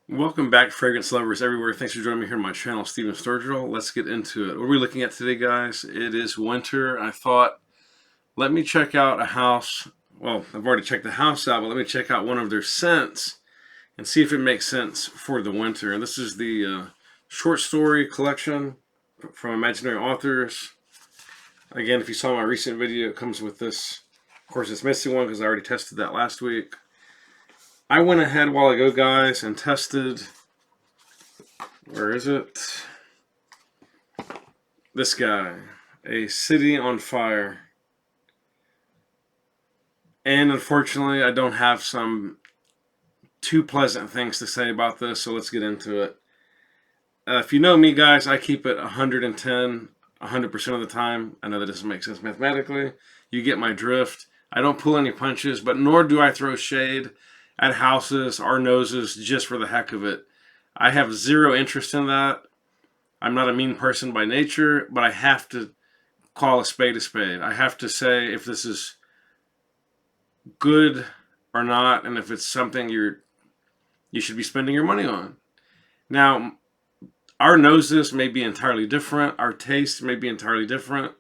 Welcome back, fragrance lovers everywhere. Thanks for joining me here on my channel, Steven Sturgill. Let's get into it. What are we looking at today, guys? It is winter. I thought, let me check out a house. Well, I've already checked the house out, but let me check out one of their scents and see if it makes sense for the winter. And this is the short story collection from Imaginary Authors. Again, if you saw my recent video, it comes with this. Of course, it's missing one because I already tested that last week. I went ahead a while ago, guys, and tested, where is it? This guy, A City on Fire. And unfortunately, I don't have some too pleasant things to say about this, so let's get into it. If you know me, guys, I keep it 110, 100% of the time. I know that doesn't make sense mathematically. You get my drift. I don't pull any punches, but nor do I throw shade at houses or noses just for the heck of it. I have zero interest in that. I'm not a mean person by nature, but I have to call a spade a spade. I have to say if this is good or not, and if it's something you should be spending your money on. Now, our noses may be entirely different. Our tastes may be entirely different.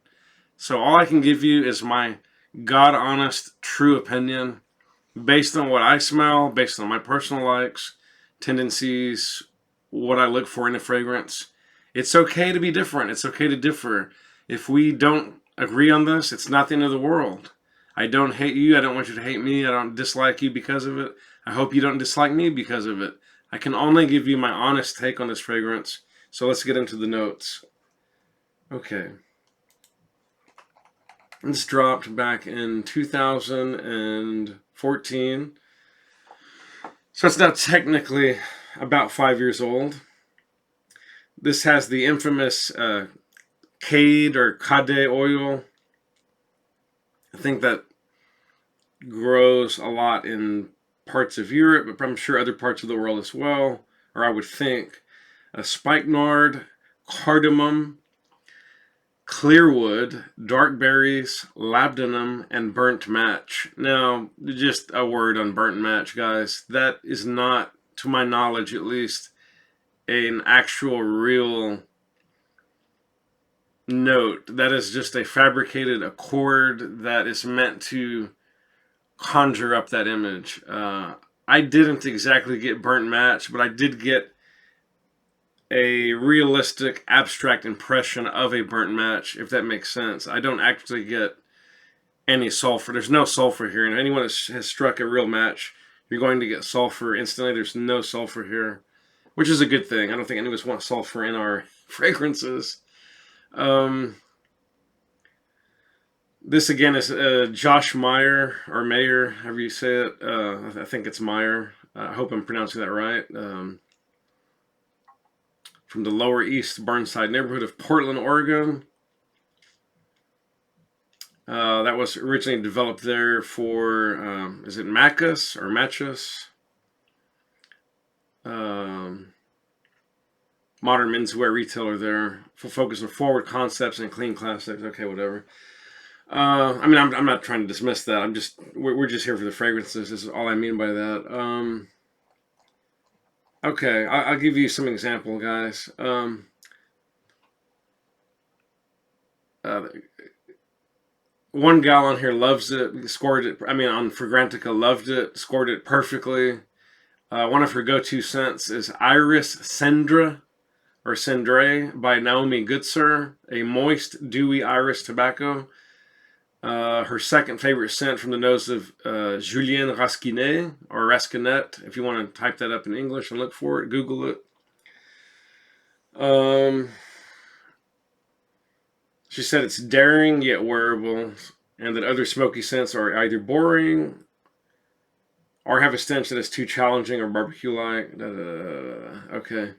So all I can give you is my God-honest, true opinion based on what I smell, based on my personal likes, tendencies, what I look for in a fragrance. It's okay to be different. It's okay to differ. If we don't agree on this, it's not the end of the world. I don't hate you. I don't want you to hate me. I don't dislike you because of it. I hope you don't dislike me because of it. I can only give you my honest take on this fragrance. So let's get into the notes. Okay. This dropped back in 2014. So it's now technically about 5 years old. This has the infamous Cade or Cade oil. I think that grows a lot in parts of Europe, but I'm sure other parts of the world as well, or I would think. Spikenard, cardamom, clearwood, dark berries, labdanum, and burnt match. Now, just a word on burnt match, guys. That is not, to my knowledge at least, an actual real note. That is just a fabricated accord that is meant to conjure up that image. I didn't exactly get burnt match, but I did get a realistic, abstract impression of a burnt match, if that makes sense. I don't actually get any sulfur. There's no sulfur here, and anyone that has struck a real match, you're going to get sulfur instantly. There's no sulfur here, which is a good thing. I don't think any of us want sulfur in our fragrances. This again is Josh Meyer, or Mayer, however you say it. I think it's Meyer. I hope I'm pronouncing that right. From the Lower East Burnside neighborhood of Portland, Oregon. That was originally developed there for, is it Macus or Matchus? Modern menswear retailer there. Focus on forward concepts and clean classics. Okay, whatever. I mean, I'm not trying to dismiss that. We're just here for the fragrances. This is all I mean by that. Okay, I'll give you some example, guys. One gal on here loves it, scored it. I mean, on Fragrantica, loved it, scored it perfectly. One of her go-to scents is Iris Cendre, or Cendre, by Naomi Goodsir, a moist, dewy iris tobacco. Her second favorite scent from the nose of Julien Rasquinet, or Rasquinet, if you want to type that up in English and look for it, Google it. She said it's daring yet wearable, and that other smoky scents are either boring or have a stench that is too challenging or barbecue-like. Okay.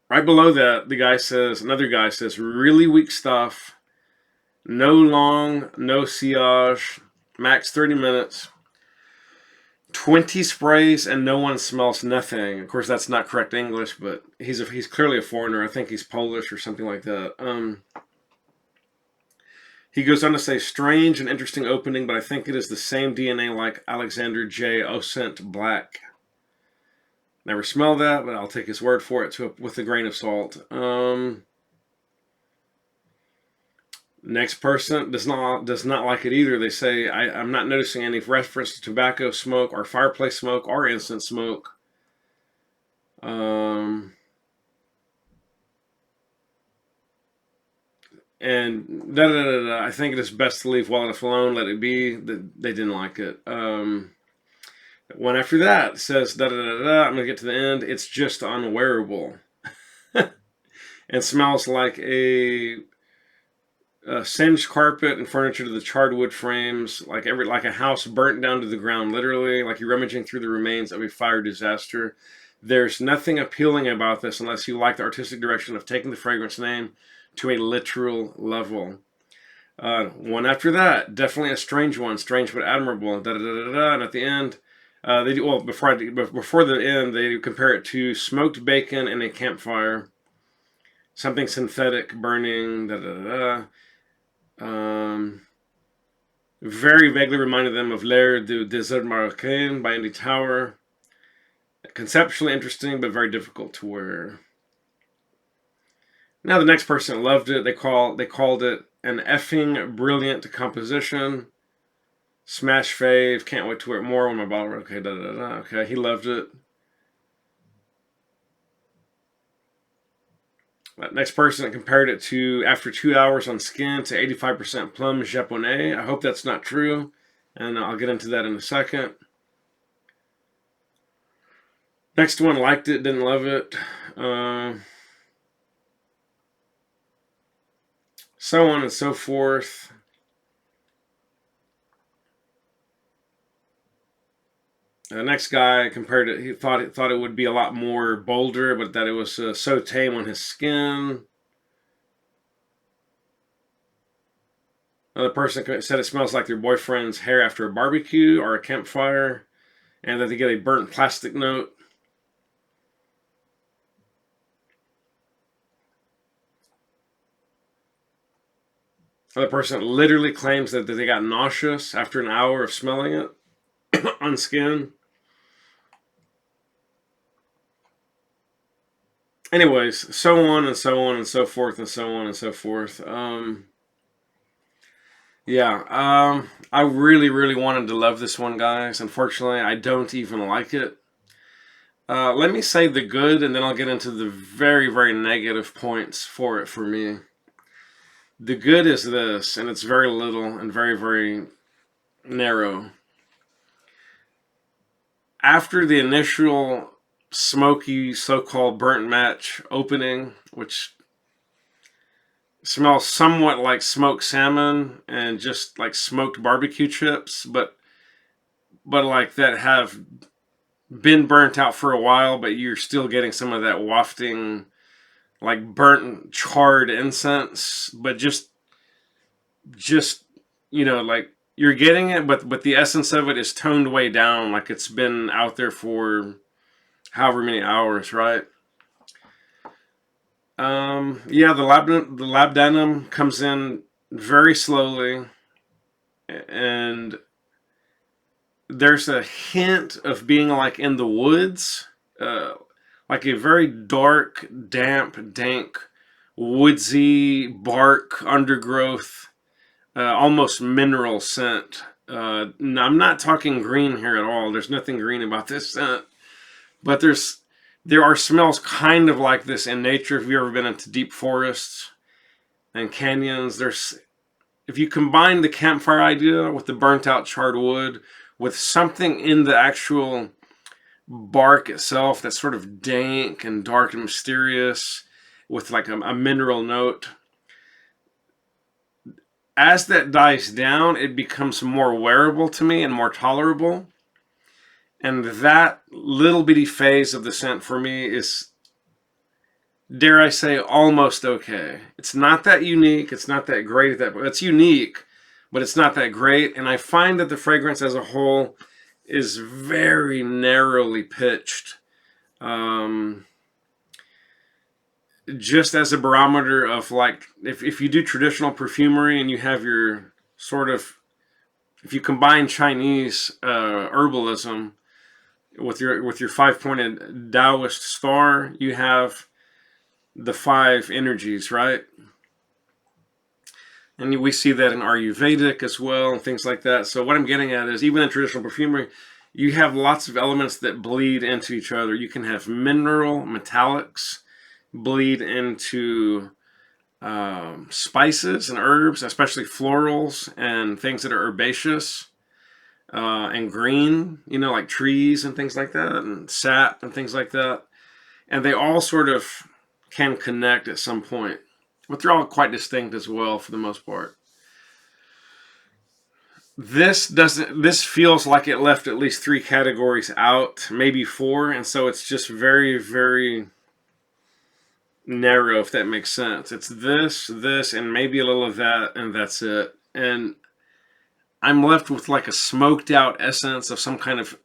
Right below that, another guy says, really weak stuff, no long, no sillage, max 30 minutes, 20 sprays, and no one smells nothing. Of course, that's not correct English, but he's clearly a foreigner. I think he's Polish or something like that. He goes on to say, strange and interesting opening, but I think it is the same DNA like Alexander J. Osent Black. Never smelled that, but I'll take his word for it with a grain of salt. Next person does not like it either. They say, I'm not noticing any reference to tobacco smoke or fireplace smoke or incense smoke. And I think it is best to leave well enough alone. Let it be. They didn't like it. One after that says I'm gonna get to the end. It's just unwearable, and smells like a singed carpet and furniture to the charred wood frames, like a house burnt down to the ground, literally, like you're rummaging through the remains of a fire disaster. There's nothing appealing about this unless you like the artistic direction of taking the fragrance name to a literal level. One after that, definitely a strange one, strange but admirable. And at the end, they do well before the end. They compare it to smoked bacon in a campfire, something synthetic burning. Very vaguely reminded them of L'air du Désert Marocain by Andy Tower. Conceptually interesting, but very difficult to wear. Now the next person loved it. They called it an effing brilliant composition. Smash fave. Can't wait to wear it more when my bottle. Okay, Okay, he loved it. Next person compared it to after 2 hours on skin to 85% plum japonais. I hope that's not true, and I'll get into that in a second. Next one liked it, didn't love it. So on and so forth. The next guy compared it. He thought it would be a lot more bolder, but that it was so tame on his skin. Another person said it smells like their boyfriend's hair after a barbecue or a campfire, and that they get a burnt plastic note. Another person literally claims that they got nauseous after an hour of smelling it on skin. Anyways, so on and so on and so forth and so on and so forth. I really, really wanted to love this one, guys. Unfortunately, I don't even like it. Let me say the good, and then I'll get into the very, very negative points for it for me. The good is this, and it's very little and very, very narrow. After the initial smoky, so-called burnt match opening, which smells somewhat like smoked salmon and just like smoked barbecue chips, but like that have been burnt out for a while, but you're still getting some of that wafting, like burnt charred incense, but just like you're getting it, but the essence of it is toned way down, like it's been out there for however many hours, right? The labdanum comes in very slowly, and there's a hint of being like in the woods, like a very dark, damp, dank, woodsy bark undergrowth, almost mineral scent. I'm not talking green here at all. There's nothing green about this scent, but there are smells kind of like this in nature. If you've ever been into deep forests and canyons, if you combine the campfire idea with the burnt out charred wood with something in the actual bark itself that's sort of dank and dark and mysterious with like a mineral note, as that dies down, it becomes more wearable to me and more tolerable. And that little bitty phase of the scent for me is, dare I say, almost okay. It's not that unique. It's not that great. It's unique, but it's not that great. And I find that the fragrance as a whole is very narrowly pitched. Just as a barometer of like, if you do traditional perfumery and you have your sort of, if you combine Chinese herbalism with your 5-pointed Taoist star, you have the 5 energies, right? And we see that in Ayurvedic as well, and things like that. So what I'm getting at is, even in traditional perfumery, you have lots of elements that bleed into each other. You can have mineral metallics bleed into spices and herbs, especially florals and things that are herbaceous and green, like trees and things like that, and sap and things like that. And they all sort of can connect at some point, but they're all quite distinct as well for the most part. This feels like it left at least 3 categories out, maybe 4, and so it's just very, very narrow, if that makes sense. It's this, and maybe a little of that, and that's it. And I'm left with like a smoked out essence of some kind of,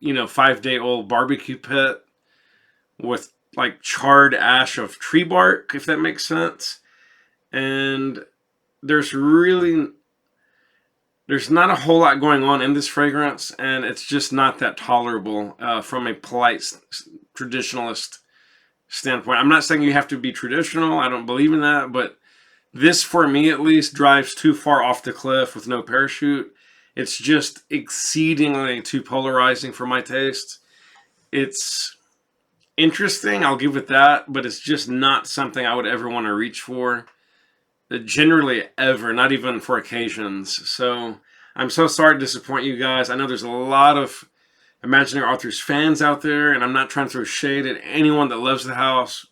5-day-old barbecue pit with like charred ash of tree bark, if that makes sense. And there's not a whole lot going on in this fragrance, and it's just not that tolerable from a polite traditionalist standpoint. I'm not saying you have to be traditional. I don't believe in that, but this, for me at least, drives too far off the cliff with no parachute. It's just exceedingly too polarizing for my taste. It's interesting, I'll give it that, but it's just not something I would ever want to reach for. Generally, ever, not even for occasions. So I'm so sorry to disappoint you guys. I know there's a lot of Imaginary Authors fans out there, and I'm not trying to throw shade at anyone that loves the house.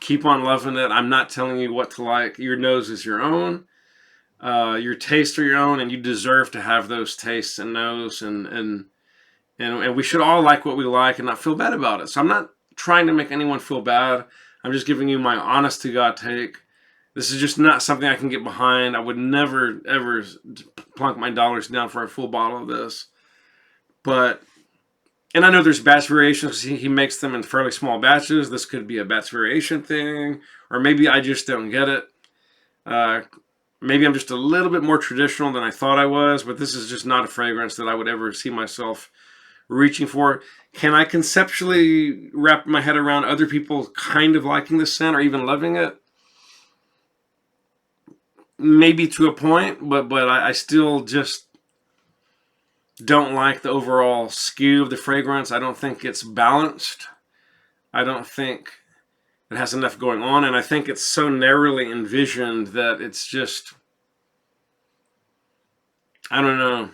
Keep on loving it. I'm not telling you what to like. Your nose is your own. Your tastes are your own, and you deserve to have those tastes and nose, and we should all like what we like and not feel bad about it. So I'm not trying to make anyone feel bad. I'm just giving you my honest to God take. This is just not something I can get behind. I would never, ever plunk my dollars down for a full bottle of this. And I know there's batch variations. He makes them in fairly small batches. This could be a batch variation thing, or maybe I just don't get it. Maybe I'm just a little bit more traditional than I thought I was, but this is just not a fragrance that I would ever see myself reaching for. Can I conceptually wrap my head around other people kind of liking this scent or even loving it? Maybe to a point, but I still just don't like the overall skew of the fragrance. I don't think it's balanced. I don't think it has enough going on, and I think it's so narrowly envisioned that it's just, I don't know.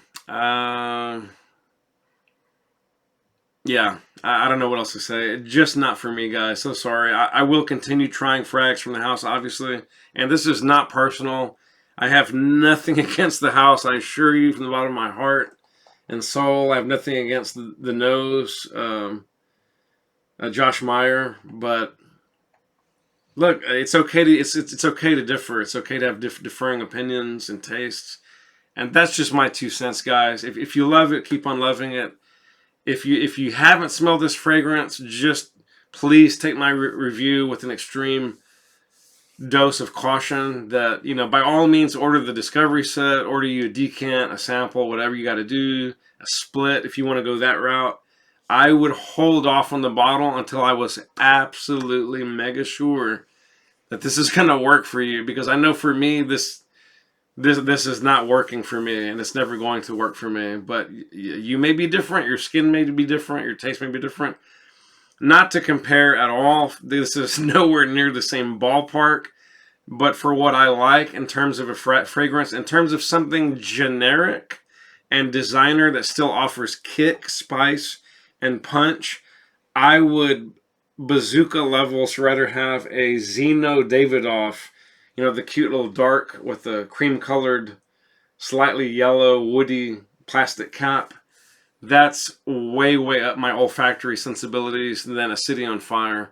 Yeah, I don't know what else to say. Just not for me, guys. So sorry. I will continue trying frags from the house, obviously. And this is not personal. I have nothing against the house. I assure you from the bottom of my heart and soul. I have nothing against the nose, Josh Meyer. But look, it's okay to it's okay to differ. It's okay to have differing opinions and tastes. And that's just my 2 cents, guys. If you love it, keep on loving it. If you haven't smelled this fragrance, just please take my review with an extreme dose of caution. That, by all means, order the discovery set, order you a decant, a sample, whatever you got to do, a split if you want to go that route. I would hold off on the bottle until I was absolutely mega sure that this is going to work for you, because I know for me this is not working for me, and it's never going to work for me. But you may be different. Your skin may be different. Your taste may be different. Not to compare at all. This is nowhere near the same ballpark. But for what I like in terms of a fragrance, in terms of something generic and designer that still offers kick, spice, and punch, I would bazooka levels rather have a Zino Davidoff, the cute little dark with the cream-colored, slightly yellow, woody plastic cap. That's way, way up my olfactory sensibilities than a City on Fire.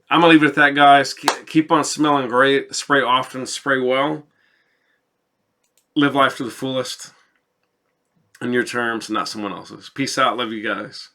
I'm going to leave it at that, guys. Keep on smelling great. Spray often, spray well. Live life to the fullest. On your terms, not someone else's. Peace out. Love you guys.